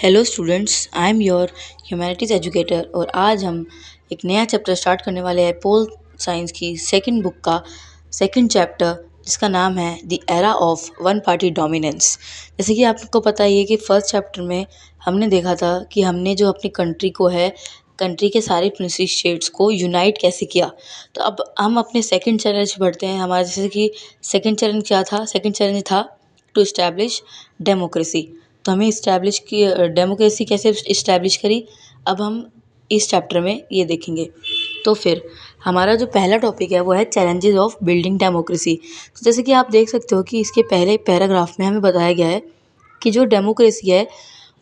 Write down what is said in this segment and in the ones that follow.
Hello students, I am your humanities educator और आज हम एक नया चैप्टर स्टार्ट करने वाले हैं पोल साइंस की सेकंड बुक का सेकंड चैप्टर जिसका नाम है the era of one party dominance. जैसे कि आपको पता ही है कि फर्स्ट चैप्टर में हमने देखा था कि हमने जो अपनी कंट्री के सारे 26 स्टेट्स को यूनाइट कैसे किया। तो अब हम अपने सेकंड चैलेंज बढ़ते हैं। हमारा जैसे कि सेकंड चैलेंज क्या था? सेकंड चैलेंज था टू इस्टेब्लिश डेमोक्रेसी। तो हमें इस्टेब्लिश की डेमोक्रेसी कैसे इस्टेब्लिश करी, अब हम इस चैप्टर में ये देखेंगे। तो फिर हमारा जो पहला टॉपिक है वो है चैलेंजेस ऑफ बिल्डिंग डेमोक्रेसी। तो जैसे कि आप देख सकते हो कि इसके पहले पैराग्राफ में हमें बताया गया है कि जो डेमोक्रेसी है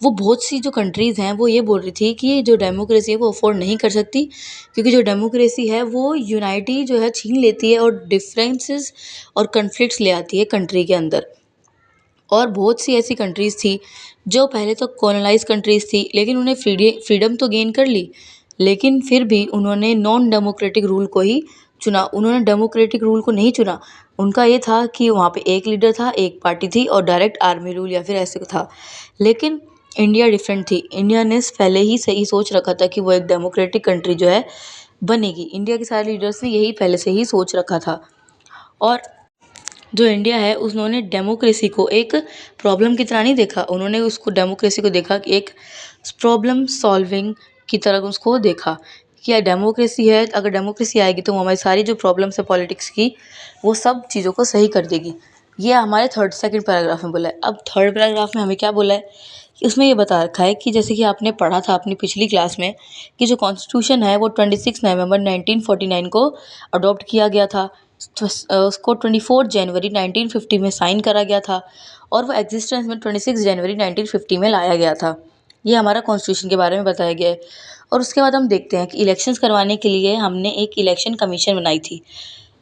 वो बहुत सी जो कंट्रीज़ हैं वो ये बोल रही थी कि ये जो डेमोक्रेसी है वो अफोर्ड नहीं कर सकती, क्योंकि जो डेमोक्रेसी है वो यूनाइटी जो है छीन लेती है और डिफरेंसेस और कन्फ्लिक्ट्स ले आती है कंट्री के अंदर। और बहुत सी ऐसी कंट्रीज़ थी जो पहले तो कॉलोनाइज कंट्रीज़ थी, लेकिन उन्हें फ्रीडम तो गेन कर ली, लेकिन फिर भी उन्होंने नॉन डेमोक्रेटिक रूल को ही चुना। उन्होंने डेमोक्रेटिक रूल को नहीं चुना। उनका ये था कि वहाँ पे एक लीडर था, एक पार्टी थी और डायरेक्ट आर्मी रूल या फिर ऐसे था। लेकिन इंडिया डिफरेंट थी। इंडिया ने पहले ही सही सोच रखा था कि वो एक डेमोक्रेटिक कंट्री जो है बनेगी। इंडिया के सारे लीडर्स ने यही पहले से ही सोच रखा था। और जो इंडिया है उन्होंने डेमोक्रेसी को एक प्रॉब्लम की तरह नहीं देखा, उन्होंने उसको डेमोक्रेसी को देखा कि एक प्रॉब्लम सॉल्विंग की तरह उसको देखा कि यार डेमोक्रेसी है, अगर डेमोक्रेसी आएगी तो वो हमारी सारी जो प्रॉब्लम्स है पॉलिटिक्स की वो सब चीज़ों को सही कर देगी। ये हमारे सेकंड पैराग्राफ में बोला है। अब थर्ड पैराग्राफ में हमें क्या बोला है कि उसमें ये बता रखा है कि जैसे कि आपने पढ़ा था अपनी पिछली क्लास में कि जो कॉन्स्टिट्यूशन है वो 26 नवंबर 1949 को अडॉप्ट किया गया था। उसको 24 जनवरी 1950 में साइन करा गया था और वो एग्जिस्टेंस में 26 जनवरी 1950 में लाया गया था। ये हमारा कॉन्स्टिट्यूशन के बारे में बताया गया है। और उसके बाद हम देखते हैं कि इलेक्शंस करवाने के लिए हमने एक इलेक्शन कमीशन बनाई थी।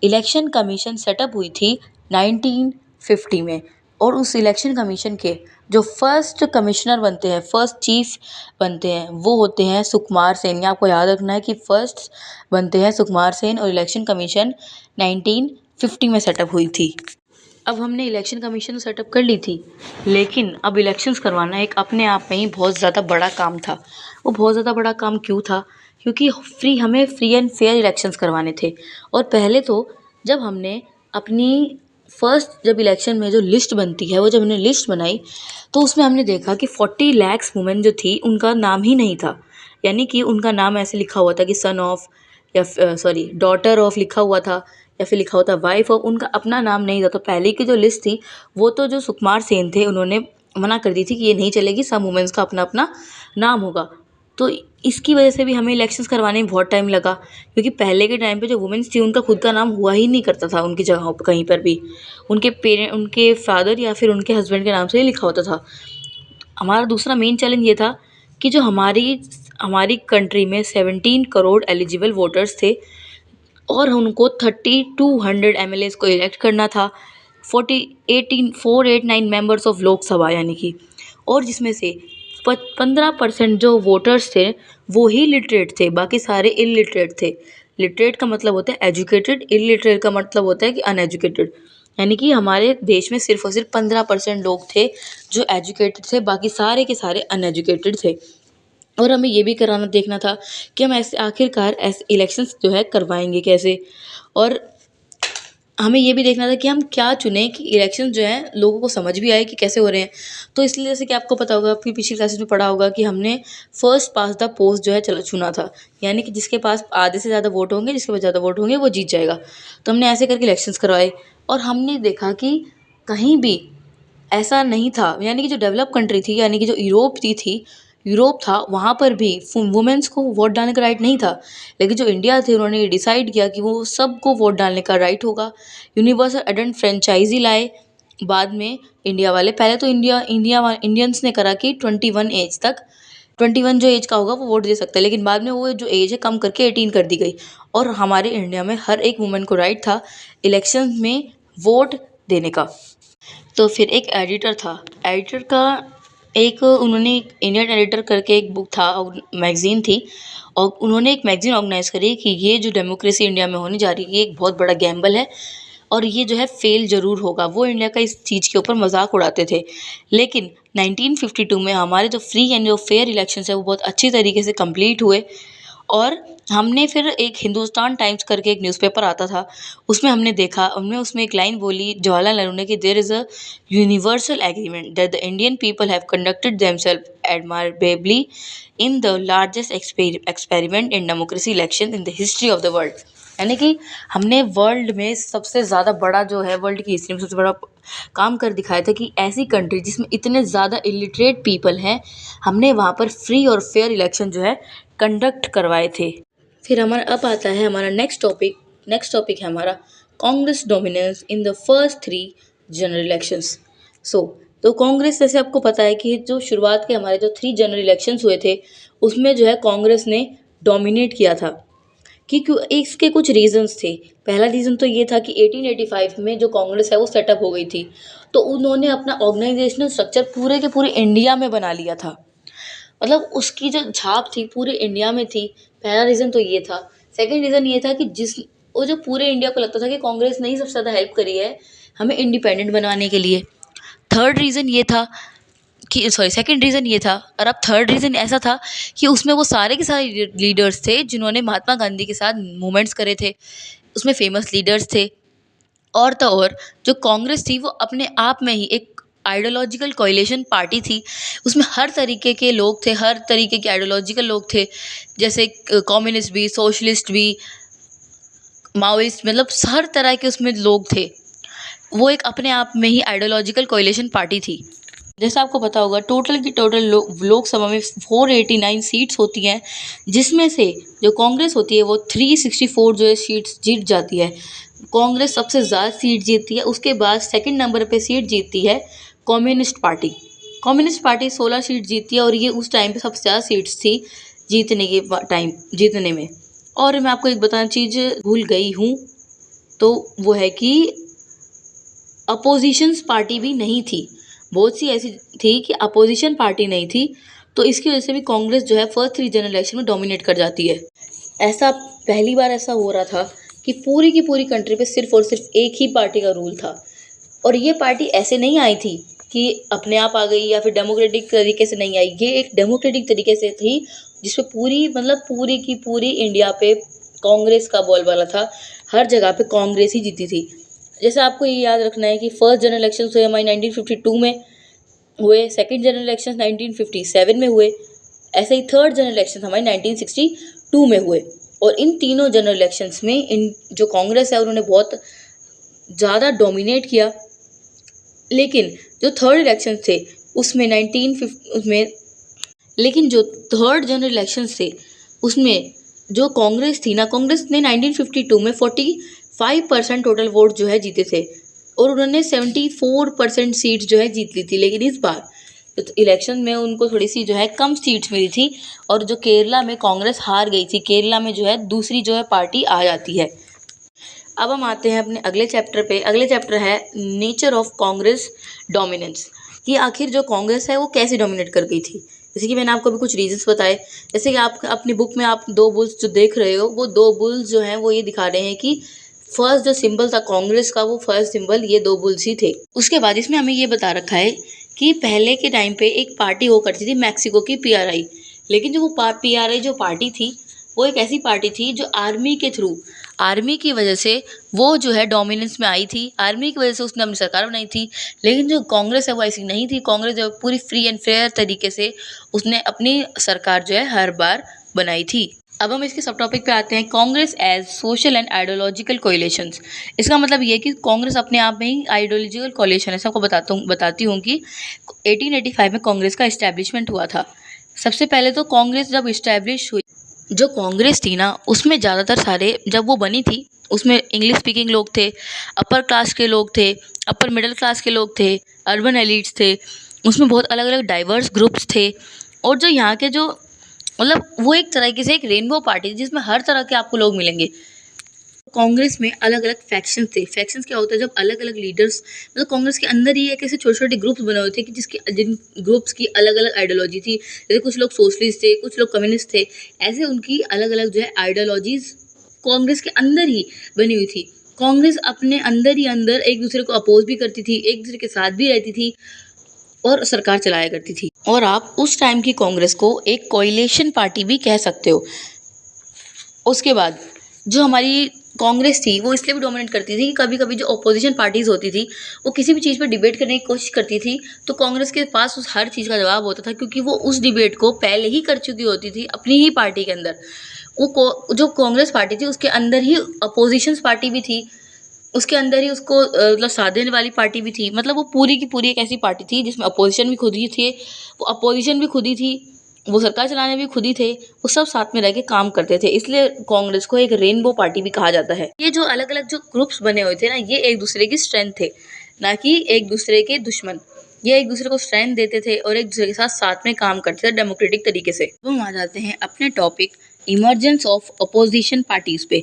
इलेक्शन कमीशन सेटअप हुई थी 1950 में। और उस इलेक्शन कमीशन के जो फर्स्ट कमिश्नर बनते हैं, फर्स्ट चीफ बनते हैं, वो होते हैं सुकुमार सेन। ये आपको याद रखना है कि फर्स्ट बनते हैं सुकुमार सेन और इलेक्शन कमीशन 1950 में सेटअप हुई थी। अब हमने इलेक्शन कमीशन सेटअप कर ली थी, लेकिन अब इलेक्शंस करवाना एक अपने आप में ही बहुत ज़्यादा बड़ा काम था। वो बहुत ज़्यादा बड़ा काम क्यों था? क्योंकि हमें फ्री एंड फेयर इलेक्शंस करवाने थे। और पहले तो जब हमने अपनी जब इलेक्शन में जो लिस्ट बनती है वो जब हमने लिस्ट बनाई तो उसमें हमने देखा कि 40 लाख वुमेन जो थी उनका नाम ही नहीं था। यानी कि उनका नाम ऐसे लिखा हुआ था कि सन ऑफ या डॉटर ऑफ लिखा हुआ था या फिर लिखा होता वाइफ ऑफ, उनका अपना नाम नहीं था। तो पहले की जो लिस्ट थी वो तो जो सुकुमार सेन थे उन्होंने मना कर दी थी कि ये नहीं चलेगी, सब वुमेन्स का अपना अपना नाम होगा। तो इसकी वजह से भी हमें इलेक्शंस करवाने में बहुत टाइम लगा, क्योंकि पहले के टाइम पे जो वुमेन्स थी उनका खुद का नाम हुआ ही नहीं करता था उनकी जगहों पर कहीं पर भी। उनके फादर या फिर उनके हस्बैंड के नाम से ही लिखा होता था। हमारा दूसरा मेन चैलेंज ये था कि जो हमारी कंट्री में 17 करोड़ एलिजिबल वोटर्स थे और उनको 3200 एमएलएस को इलेक्ट करना था, 489 मेंबर्स ऑफ लोकसभा यानी कि, और जिसमें से 15% जो वोटर्स थे वो ही लिटरेट थे, बाकी सारे इलिटरेट थे। लिटरेट का मतलब होता है एजुकेटेड, इलिटरेट का मतलब होता है कि अनएजुकेटेड। यानी कि हमारे देश में सिर्फ और सिर्फ 15% लोग थे जो एजुकेटेड थे, बाकी सारे के सारे अनएजुकेटेड थे। और हमें ये भी कराना देखना था कि हम ऐसे आखिरकार ऐसे इलेक्शंस जो है करवाएंगे कैसे। और हमें ये भी देखना था कि हम क्या चुनें कि इलेक्शन जो है लोगों को समझ भी आए कि कैसे हो रहे हैं। तो इसलिए जैसे कि आपको पता होगा, आपकी पिछली क्लासेस में पढ़ा होगा कि हमने फर्स्ट पास द पोस्ट जो है चलो चुना था। यानी कि जिसके पास आधे से ज़्यादा वोट होंगे, जिसके पास ज़्यादा वोट होंगे वो जीत जाएगा। तो हमने ऐसे करके इलेक्शंस करवाए और हमने देखा कि कहीं भी ऐसा नहीं था। यानी कि जो डेवलप कंट्री थी, यानी कि जो यूरोप था, वहाँ पर भी वुमेन्स को वोट डालने का राइट नहीं था। लेकिन जो इंडिया थे उन्होंने डिसाइड किया कि वो सबको वोट डालने का राइट होगा। यूनिवर्सल एडेंट फ्रेंचाइजी लाए बाद में इंडिया वाले। पहले तो इंडियंस ने करा कि 21 एज तक, 21 जो एज का होगा वो वोट दे सकता है, लेकिन बाद में वो जो एज है कम करके 18 कर दी गई। और हमारे इंडिया में हर एक वुमेन को राइट था इलेक्शन में वोट देने का। तो फिर एक एडिटर था, एडिटर का उन्होंने इंडियन एडिटर करके एक बुक था और मैगज़ीन थी, और उन्होंने एक मैगज़ीन ऑर्गेनाइज़ करी कि ये जो डेमोक्रेसी इंडिया में होने जा रही है ये एक बहुत बड़ा गैम्बल है और ये जो है फेल ज़रूर होगा। वो इंडिया का इस चीज़ के ऊपर मजाक उड़ाते थे। लेकिन 1952 में हमारे जो फ्री एंड जो फेयर इलेक्शंस है वो बहुत अच्छी तरीके से कंप्लीट हुए। और हमने फिर एक हिंदुस्तान टाइम्स करके एक न्यूज़पेपर आता था, उसमें हमने देखा, हमने उसमें एक लाइन बोली जवाहरलाल नेहरू ने कि there is a universal agreement that the Indian people have conducted themselves admirably in the largest experiment in democracy election in the history of the world. यानी कि हमने वर्ल्ड में सबसे ज़्यादा बड़ा जो है, वर्ल्ड की हिस्ट्री में सबसे बड़ा काम कर दिखाया था कि ऐसी कंट्री जिसमें इतने ज़्यादा इलिटरेट पीपल हैं, हमने वहाँ पर फ्री और फेयर इलेक्शन जो है कंडक्ट करवाए थे। फिर हमारा अब आता है हमारा नेक्स्ट टॉपिक है हमारा Congress dominance in the first 3 general elections. तो कांग्रेस, जैसे आपको पता है कि जो शुरुआत के हमारे जो 3 जनरल इलेक्शंस हुए थे, उसमें जो है कांग्रेस ने डोमिनेट किया था। कि क्यों, इसके कुछ रीजंस थे। पहला रीज़न तो ये था कि 1885 में जो कांग्रेस है वो सेटअप हो गई थी, तो उन्होंने अपना ऑर्गेनाइजेशनल स्ट्रक्चर पूरे के पूरे इंडिया में बना लिया था। मतलब उसकी जो छाप थी पूरे इंडिया में थी। पहला रीज़न तो ये था। सेकंड रीज़न ये था कि वो जो पूरे इंडिया को लगता था कि कांग्रेस ने ही सबसे ज़्यादा हेल्प करी है हमें इंडिपेंडेंट बनवाने के लिए। थर्ड रीज़न ये था कि सेकंड रीज़न ये था, और अब थर्ड रीज़न ऐसा था कि उसमें वो सारे के सारे लीडर्स थे जिन्होंने महात्मा गांधी के साथ मूवमेंट्स करे थे। उसमें फेमस लीडर्स थे। और तो और जो कांग्रेस थी वो अपने आप में ही एक आइडियोलॉजिकल कोएलिशन पार्टी थी। उसमें हर तरीके के लोग थे, हर तरीके के आइडियोलॉजिकल लोग थे, जैसे कम्युनिस्ट भी, सोशलिस्ट भी, माओइस्ट, मतलब हर तरह के उसमें लोग थे। वो एक अपने आप में ही आइडियोलॉजिकल कोएलिशन पार्टी थी। जैसा आपको पता होगा टोटल की टोटल लोकसभा में 489 सीट्स होती हैं, जिसमें से जो कांग्रेस होती है वो 364 जो है सीट्स जीत जाती है। कांग्रेस सबसे ज़्यादा सीट जीतती है। उसके बाद सेकंड नंबर पे सीट जीतती है communist party. Communist party 16 seat जीतती है, और ये उस टाइम पे सबसे ज़्यादा सीट्स थी जीतने में। और मैं आपको एक बताना चीज़ भूल गई हूँ, तो वो है कि अपोजिशंस पार्टी भी नहीं थी। बहुत सी ऐसी थी कि अपोजिशन पार्टी नहीं थी, तो इसकी वजह से भी कांग्रेस जो है फर्स्ट 3 जनरल इलेक्शन में डोमिनेट कर जाती है। ऐसा पहली बार ऐसा हो रहा था कि पूरी की पूरी कंट्री पे सिर्फ और सिर्फ एक ही पार्टी का रूल था। और ये पार्टी ऐसे नहीं आई थी कि अपने आप आ गई या फिर डेमोक्रेटिक तरीके से नहीं आई। ये एक डेमोक्रेटिक तरीके से थी, जिसपे पूरी की पूरी इंडिया पे कांग्रेस का बोलबाला था। हर जगह पे कांग्रेस ही जीती थी। जैसे आपको ये याद रखना है कि फर्स्ट जनरल इलेक्शन हुए हमारे 1952 में हुए, सेकंड जनरल इलेक्शन 1957 में हुए, ऐसे ही थर्ड जनरल इलेक्शन हमारे 1962 में हुए। और इन तीनों जनरल इलेक्शंस में इन जो कांग्रेस है उन्होंने बहुत ज़्यादा डोमिनेट किया। लेकिन जो थर्ड इलेक्शन थे उसमें लेकिन जो थर्ड जनरल इलेक्शंस थे उसमें जो कांग्रेस थी ना, कांग्रेस ने 1952 में 45% टोटल वोट जो है जीते थे, और उन्होंने 74% सीट्स जो है जीत ली थी। लेकिन इस बार तो इलेक्शन में उनको थोड़ी सी जो है कम सीट्स मिली थी, और जो केरला में कांग्रेस हार गई थी, केरला में जो है दूसरी जो है पार्टी आ जाती है। अब हम आते हैं अपने अगले चैप्टर पे। अगले चैप्टर है नेचर ऑफ कांग्रेस डोमिनेंस, कि आखिर जो कांग्रेस है वो कैसे डोमिनेट कर गई थी। जैसे कि मैंने आपको अभी कुछ रीजंस बताए। जैसे कि आप अपनी बुक में आप 2 बुल्स जो देख रहे हो, वो 2 बुल्स जो हैं वो ये दिखा रहे हैं कि फर्स्ट जो सिंबल था कांग्रेस का, वो फर्स्ट सिंबल ये 2 बुल्स ही थे। उसके बाद इसमें हमें ये बता रखा है कि पहले के टाइम पे एक पार्टी हुआ करती थी मैक्सिको की, पीआरआई। लेकिन जो वो पीआरआई जो पार्टी थी वो एक ऐसी पार्टी थी जो आर्मी के थ्रू, आर्मी की वजह से वो जो है डोमिनेंस में आई थी। आर्मी की वजह से उसने अपनी सरकार बनाई थी। लेकिन जो कांग्रेस है वो ऐसी नहीं थी। कांग्रेस जो पूरी फ्री एंड फेयर तरीके से उसने अपनी सरकार जो है हर बार बनाई थी। अब हम इसके सब टॉपिक पे आते हैं, Congress as social and ideological coalitions. इसका मतलब ये है कि कांग्रेस अपने आप में ही आइडियोलॉजिकल कोएलिशन है। सबको बताती हूँ कि 1885 में कांग्रेस का इस्टेब्लिशमेंट हुआ था। सबसे पहले तो कांग्रेस जब इस्टेब्लिश हुई, जो कांग्रेस थी ना उसमें ज़्यादातर सारे जब वो बनी थी उसमें इंग्लिश स्पीकिंग लोग थे, अपर क्लास के लोग थे, अपर मिडिल क्लास के लोग थे, अर्बन एलिट्स थे। उसमें बहुत अलग अलग डाइवर्स ग्रुप्स थे। और जो यहाँ के जो मतलब वो एक तरीके से एक रेनबो पार्टी जिसमें हर तरह के आपको लोग मिलेंगे। कांग्रेस में अलग अलग फैक्शंस थे। फैक्शंस क्या होता है, जब अलग अलग लीडर्स, मतलब कांग्रेस के अंदर ही एक ऐसे छोटे छोटे ग्रुप्स बने हुए थे कि जिन ग्रुप्स की अलग अलग आइडियोलॉजी थी। जैसे कुछ लोग सोशलिस्ट थे, कुछ लोग कम्युनिस्ट थे। ऐसे उनकी अलग अलग जो है आइडियोलॉजीज कांग्रेस के अंदर ही बनी हुई थी। कांग्रेस अपने अंदर ही अंदर एक दूसरे को अपोज भी करती थी, एक दूसरे के साथ भी रहती थी और सरकार चलाया करती थी। और आप उस टाइम की कांग्रेस को एक कोएलिशन पार्टी भी कह सकते हो। उसके बाद जो हमारी कांग्रेस थी वो इसलिए भी डोमिनेट करती थी कि कभी कभी जो अपोजिशन पार्टीज होती थी वो किसी भी चीज़ पर डिबेट करने की कोशिश करती थी, तो कांग्रेस के पास उस हर चीज़ का जवाब होता था, क्योंकि वो उस डिबेट को पहले ही कर चुकी होती थी अपनी ही पार्टी के अंदर। जो कांग्रेस पार्टी थी उसके अंदर ही अपोजिशन पार्टी भी थी, उसके अंदर ही उसको मतलब साथ देने वाली पार्टी भी थी। मतलब वो पूरी की पूरी एक ऐसी पार्टी थी जिसमें अपोजिशन भी खुद ही थे, वो अपोजिशन भी खुद ही थी, वो सरकार चलाने भी खुद ही थे, वो सब साथ में रह के काम करते थे। इसलिए कांग्रेस को एक रेनबो पार्टी भी कहा जाता है। ये जो अलग अलग जो ग्रुप्स बने हुए थे ना, ये एक दूसरे की स्ट्रेंथ थे, ना कि एक दूसरे के दुश्मन। ये एक दूसरे को स्ट्रेंथ देते थे और एक दूसरे के साथ साथ में काम करते थे डेमोक्रेटिक तरीके से। अब हम आ जाते हैं अपने topic emergence of opposition parties पे।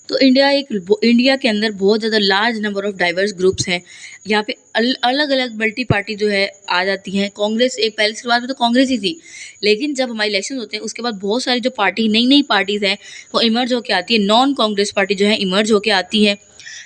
तो इंडिया के अंदर बहुत ज़्यादा large number of diverse groups हैं। यहाँ पे अलग अलग मल्टी पार्टी जो है आ जाती हैं। कांग्रेस एक पहले शुरुआत में तो कांग्रेस ही थी, लेकिन जब हमारे इलेक्शन होते हैं उसके बाद बहुत सारी जो पार्टी नई नई पार्टीज़ हैं वो इमर्ज होकर आती है। नॉन कांग्रेस पार्टी जो है इमर्ज होकर आती है।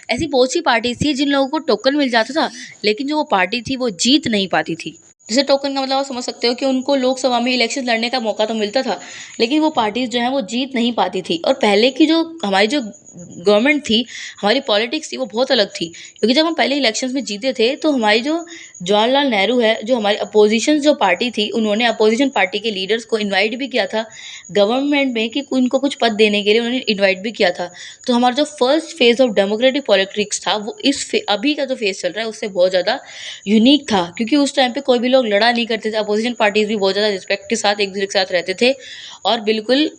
ऐसी बहुत सी पार्टीज थी जिन लोगों को टोकन मिल जाता था, लेकिन जो वो पार्टी थी वो जीत नहीं पाती थी। जैसे टोकन का मतलब आप समझ सकते हो कि उनको लोकसभा में इलेक्शन लड़ने का मौका तो मिलता था, लेकिन वो पार्टीज जो है वो जीत नहीं पाती थी। और पहले की जो हमारी जो गवर्नमेंट थी, हमारी पॉलिटिक्स थी, वो बहुत अलग थी, क्योंकि जब हम पहले इलेक्शंस में जीते थे तो हमारी जो जवाहरलाल नेहरू है, जो हमारी अपोजिशन जो पार्टी थी, उन्होंने अपोजिशन पार्टी के लीडर्स को इनवाइट भी किया था गवर्नमेंट में कि उनको कुछ पद देने के लिए उन्होंने इनवाइट भी किया था। तो हमारा जो first phase of democratic politics था वो अभी का जो फेज चल रहा है उससे बहुत ज़्यादा यूनिक था, क्योंकि उस टाइम पे कोई भी लोग लड़ा नहीं करते थे। अपोजिशन पार्टीज भी बहुत ज़्यादा रिस्पेक्ट के साथ एक दूसरे के साथ रहते थे और बिल्कुल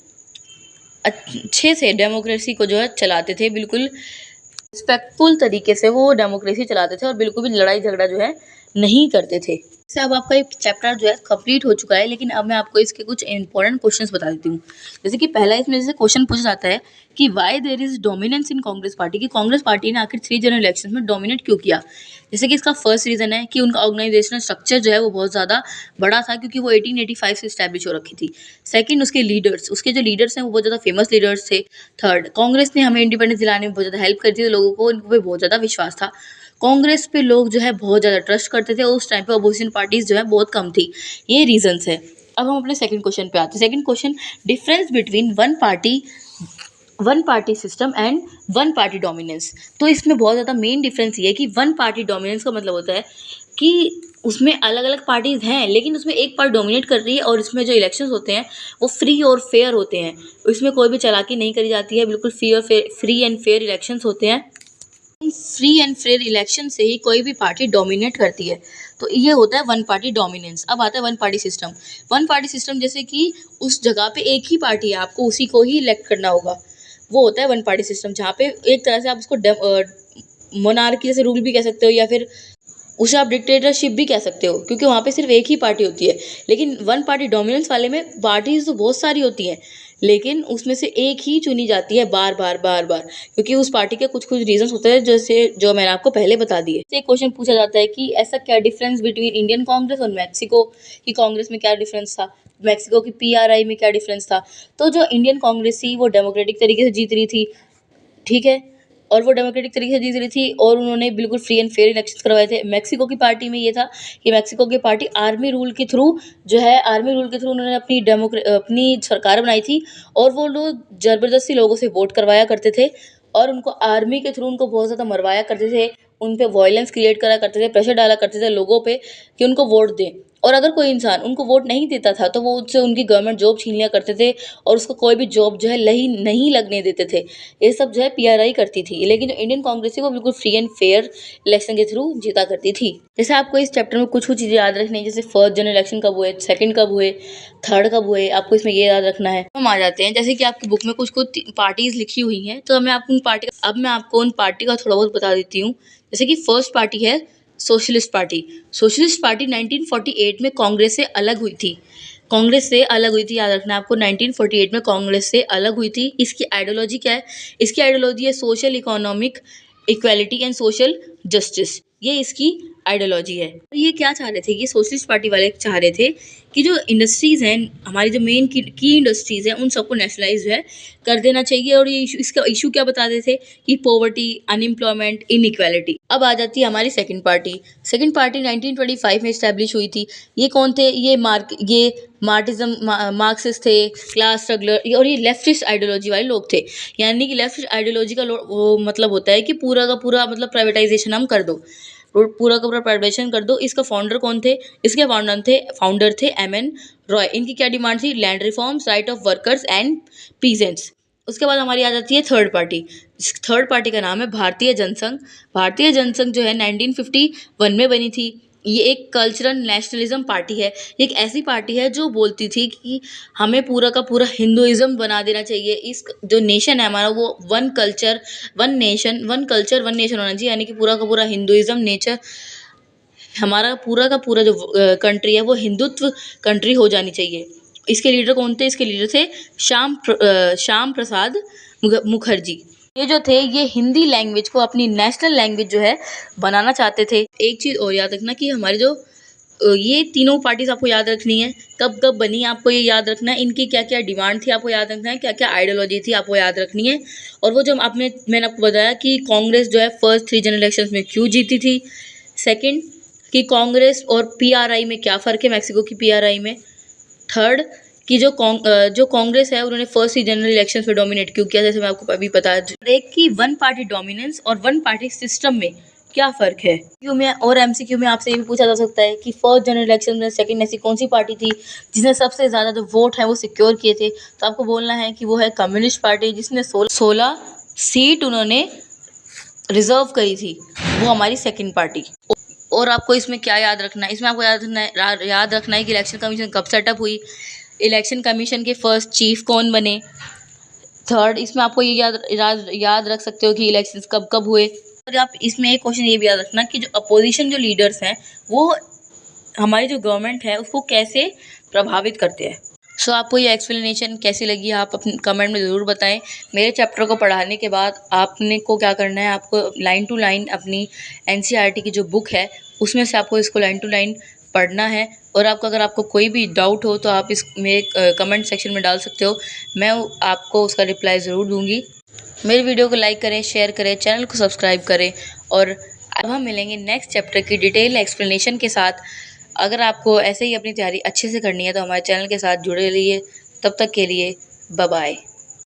अच्छे से डेमोक्रेसी को जो है चलाते थे। बिल्कुल रिस्पेक्टफुल तरीके से वो डेमोक्रेसी चलाते थे और बिल्कुल भी लड़ाई झगड़ा जो है नहीं करते थे। इससे अब आपका एक चैप्टर जो है कंप्लीट हो चुका है, लेकिन अब मैं आपको इसके कुछ इंपॉर्टेंट क्वेश्चंस बता देती हूँ। जैसे कि पहला इसमें जैसे क्वेश्चन पूछा जाता है कि why there is dominance in Congress party, की कांग्रेस पार्टी ने आखिर 3 जनरल इलेक्शन में डोमिनेट क्यों किया। जैसे कि इसका फर्स्ट रीजन है कि उनका ऑर्गेनाइजेशनल स्ट्रक्चर जो है वो बहुत ज़्यादा बड़ा था, क्योंकि वो 1885 से इस्टेब्लिश हो रखी थी। सेकंड, उसके जो लीडर्स हैं वो बहुत ज़्यादा फेमस लीडर्स थे। थर्ड, कांग्रेस ने हमें इंडिपेंडेंस दिलाने में बहुत ज़्यादा हेल्प करती थी, लोगों को इनको पे बहुत ज़्यादा विश्वास था। कांग्रेस पे लोग जो है बहुत ज़्यादा ट्रस्ट करते थे और उस टाइम पे अपोजिशन पार्टीज जो है बहुत कम थी। ये रीजंस है। अब हम अपने सेकंड क्वेश्चन पे आते हैं। Second question, difference between one party system and one party dominance. तो इसमें बहुत ज़्यादा मेन डिफरेंस ये है कि वन पार्टी डोमिनेंस का मतलब होता है कि उसमें अलग अलग पार्टीज हैं, लेकिन उसमें एक पार्टी डोमिनेट कर रही है और इसमें जो इलेक्शंस होते हैं वो फ्री और फेयर होते हैं। इसमें कोई भी चालाकी नहीं करी जाती है, बिल्कुल फ्री एंड फेयर इलेक्शंस होते हैं। फ्री एंड फेयर इलेक्शन से ही कोई भी पार्टी डोमिनेट करती है, तो ये होता है वन पार्टी डोमिनेंस। अब आता है one party system. One party system जैसे कि उस जगह पे एक ही पार्टी है, आपको उसी को ही इलेक्ट करना होगा, वो होता है वन पार्टी सिस्टम, जहाँ पे एक तरह से आप उसको मोनार्की जैसे रूल भी कह सकते हो या फिर उसे आप डिक्टेटरशिप भी कह सकते हो, क्योंकि वहाँ पे सिर्फ एक ही पार्टी होती है। लेकिन वन पार्टी डोमिनेंस वाले में पार्टीज तो बहुत सारी होती हैं, लेकिन उसमें से एक ही चुनी जाती है बार बार बार बार, क्योंकि उस पार्टी के कुछ कुछ रीजंस होते हैं जैसे जो मैंने आपको पहले बता दिए। एक क्वेश्चन पूछा जाता है कि ऐसा क्या डिफरेंस बिटवीन इंडियन कांग्रेस और मैक्सिको की कांग्रेस में क्या डिफरेंस था, मैक्सिको की PRI में क्या डिफरेंस था। तो जो इंडियन कांग्रेस थी वो डेमोक्रेटिक तरीके से जीत रही थी, ठीक है, और वो डेमोक्रेटिक तरीके से जीत रही थी और उन्होंने बिल्कुल फ्री एंड फेयर इलेक्शन करवाए थे। मैक्सिको की पार्टी में ये था कि मैक्सिको की पार्टी आर्मी रूल के थ्रू उन्होंने अपनी सरकार बनाई थी और वो लोग ज़बरदस्ती लोगों से वोट करवाया करते थे और उनको आर्मी के थ्रू उनको बहुत ज़्यादा मरवाया करते थे, उन पे वायलेंस क्रिएट करा करते थे, प्रेशर डाला करते थे लोगों पे कि उनको वोट दें। और अगर कोई इंसान उनको वोट नहीं देता था तो वो उससे उनकी गवर्नमेंट जॉब छीन लिया करते थे और उसको कोई भी जॉब जो है नहीं लगने देते थे। ये सब जो है PRI करती थी, लेकिन जो इंडियन कांग्रेस थी वो बिल्कुल फ्री एंड फेयर इलेक्शन के थ्रू जीता करती थी। जैसे आपको इस चैप्टर में कुछ कुछ चीज़ें याद रखनी है, जैसे फर्स्ट जनरल इलेक्शन कब हुए, सेकंड कब हुए, थर्ड कब हुए, आपको इसमें ये याद रखना है। हम आ जाते हैं जैसे कि आपकी बुक में कुछ कुछ पार्टीज लिखी हुई हैं, तो मैं आपको उन पार्टी का थोड़ा बहुत बता देती हूँ। जैसे कि फर्स्ट पार्टी है सोशलिस्ट पार्टी। सोशलिस्ट पार्टी 1948 में कांग्रेस से अलग हुई थी। याद रखना है आपको, 1948 में कांग्रेस से अलग हुई थी। इसकी आइडियोलॉजी क्या है? इसकी आइडियोलॉजी है social economic equality and social justice. ये इसकी आइडियोलॉजी है। ये क्या चाह रहे थे, ये सोशलिस्ट पार्टी वाले चाह रहे थे कि जो इंडस्ट्रीज़ हैं, हमारी जो मेन की इंडस्ट्रीज़ हैं, उन सबको नेशनलाइज जो है कर देना चाहिए। और ये इसका इशू क्या बताते थे कि पॉवर्टी, अनएम्प्लॉयमेंट, इनइक्वालिटी। अब आ जाती है हमारी सेकंड पार्टी। सेकंड पार्टी 1925 में इस्टेब्लिश हुई थी। ये कौन थे? ये मार्क्सिस्ट थे, क्लास स्ट्रगलर, और ये लेफ्टिस्ट आइडियोलॉजी वाले लोग थे। यानी कि लेफ्टिस्ट आइडियोलॉजी का वो मतलब होता है कि पूरा का पूरा मतलब प्राइवेटाइजेशन हम कर दो, पूरा का पूरा प्राइवेटाइजेशन कर दो। इसका फाउंडर कौन थे? इसके फाउंडर थे एम.एन. रॉय। इनकी क्या डिमांड थी? Land reforms, right of workers and peasants. उसके बाद हमारी आ जाती है थर्ड पार्टी। इस थर्ड पार्टी का नाम है भारतीय जनसंघ। भारतीय जनसंघ जो है 1951 में बनी थी। ये एक कल्चरल नेशनलिज्म पार्टी है। ये एक ऐसी पार्टी है जो बोलती थी कि हमें पूरा का पूरा हिंदुइज्म बना देना चाहिए। इस जो नेशन है हमारा, वो वन कल्चर वन नेशन होना चाहिए। यानी कि पूरा का पूरा हिंदुइज्म नेचर, हमारा पूरा का पूरा जो कंट्री है वो हिंदुत्व कंट्री हो जानी चाहिए। इसके लीडर कौन थे? इसके लीडर थे श्याम प्रसाद मुखर्जी। ये जो थे, ये हिंदी लैंग्वेज को अपनी नेशनल लैंग्वेज जो है बनाना चाहते थे। एक चीज़ और याद रखना कि हमारे जो ये तीनों पार्टीज आपको याद रखनी है, कब कब बनी आपको ये याद रखना है, इनकी क्या क्या डिमांड थी आपको याद रखना है, क्या क्या आइडियोलॉजी थी आपको याद रखनी है। और वो जो मैंने आपको बताया कि कांग्रेस जो है फर्स्ट 3 जनरल इलेक्शंस में क्यों जीती थी। सेकंड, कि कांग्रेस और पीआरआई में क्या फ़र्क है, मैक्सिको की पीआरआई में। थर्ड, कि जो कांग्रेस है उन्होंने फर्स्ट 3 जनरल इलेक्शंस में डोमिनेट क्यों किया, जैसे मैं आपको अभी बताया। एक की वन पार्टी डोमिनेंस और वन पार्टी सिस्टम में क्या फ़र्क है। क्यों में और एमसीक्यू में आपसे ये भी पूछा जा सकता है कि फर्स्ट जनरल इलेक्शन में सेकंड ऐसी कौन सी पार्टी थी जिसने सबसे ज़्यादा जो वोट है वो सिक्योर किए थे। तो आपको बोलना है कि वो है कम्युनिस्ट पार्टी, जिसने 16 सीट उन्होंने रिजर्व करी थी। वो हमारी सेकंड पार्टी। और आपको इसमें क्या याद रखना है? इसमें आपको याद रखना है कि इलेक्शन कमीशन कब सेटअप हुई, इलेक्शन कमीशन के फर्स्ट चीफ कौन बने। थर्ड, इसमें आपको ये याद रख सकते हो कि इलेक्शंस कब कब हुए। और आप इसमें एक क्वेश्चन ये भी याद रखना कि जो अपोजिशन जो लीडर्स हैं वो हमारी जो गवर्नमेंट है उसको कैसे प्रभावित करते हैं। सो आपको ये एक्सप्लेनेशन कैसी लगी आप अपने कमेंट में ज़रूर बताएं। मेरे चैप्टर को पढ़ाने के बाद आपने को क्या करना है, आपको लाइन टू लाइन अपनी एनसीईआरटी की जो बुक है उसमें से आपको इसको लाइन टू लाइन पढ़ना है। और अगर आपको कोई भी डाउट हो तो आप इस मेरे कमेंट सेक्शन में डाल सकते हो, मैं आपको उसका रिप्लाई ज़रूर दूंगी। मेरे वीडियो को लाइक करें, शेयर करें, चैनल को सब्सक्राइब करें। और अब हम मिलेंगे नेक्स्ट चैप्टर की डिटेल एक्सप्लेनेशन के साथ। अगर आपको ऐसे ही अपनी तैयारी अच्छे से करनी है तो हमारे चैनल के साथ जुड़े रहिए। तब तक के लिए बाय बाय।